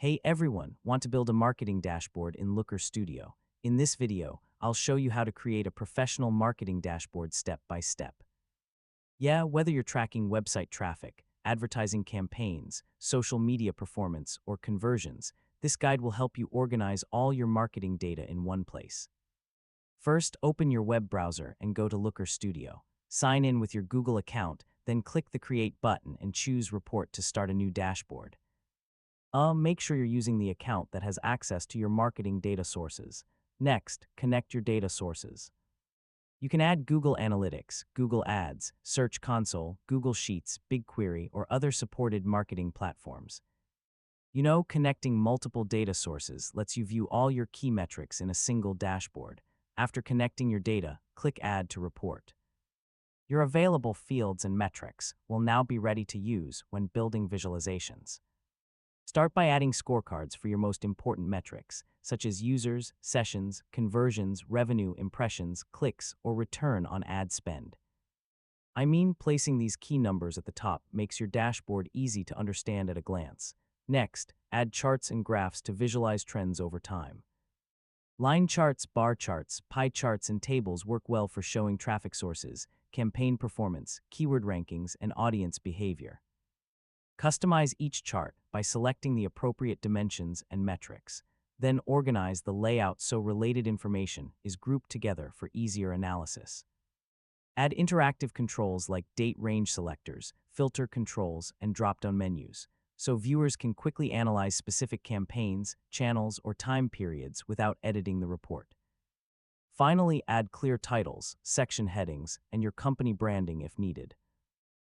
Hey everyone, want to build a marketing dashboard in Looker Studio? In this video, I'll show you how to create a professional marketing dashboard step by step. Yeah, whether you're tracking website traffic, advertising campaigns, social media performance, or conversions, this guide will help you organize all your marketing data in one place. First, open your web browser and go to Looker Studio. Sign in with your Google account, then click the Create button and choose Report to start a new dashboard. Make sure you're using the account that has access to your marketing data sources. Next, connect your data sources. You can add Google Analytics, Google Ads, Search Console, Google Sheets, BigQuery, or other supported marketing platforms. Connecting multiple data sources lets you view all your key metrics in a single dashboard. After connecting your data, click Add to Report. Your available fields and metrics will now be ready to use when building visualizations. Start by adding scorecards for your most important metrics, such as users, sessions, conversions, revenue, impressions, clicks, or return on ad spend. Placing these key numbers at the top makes your dashboard easy to understand at a glance. Next, add charts and graphs to visualize trends over time. Line charts, bar charts, pie charts, and tables work well for showing traffic sources, campaign performance, keyword rankings, and audience behavior. Customize each chart by selecting the appropriate dimensions and metrics. Then organize the layout so related information is grouped together for easier analysis. Add interactive controls like date range selectors, filter controls, and drop-down menus, so viewers can quickly analyze specific campaigns, channels, or time periods without editing the report. Finally, add clear titles, section headings, and your company branding if needed.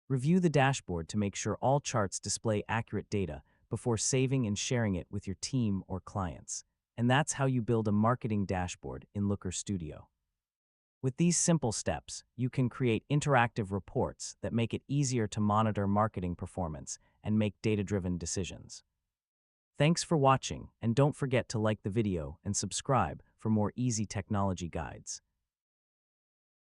Review the dashboard to make sure all charts display accurate data before saving and sharing it with your team or clients. And that's how you build a marketing dashboard in Looker Studio. With these simple steps, you can create interactive reports that make it easier to monitor marketing performance and make data-driven decisions. Thanks for watching, and don't forget to like the video and subscribe for more easy technology guides.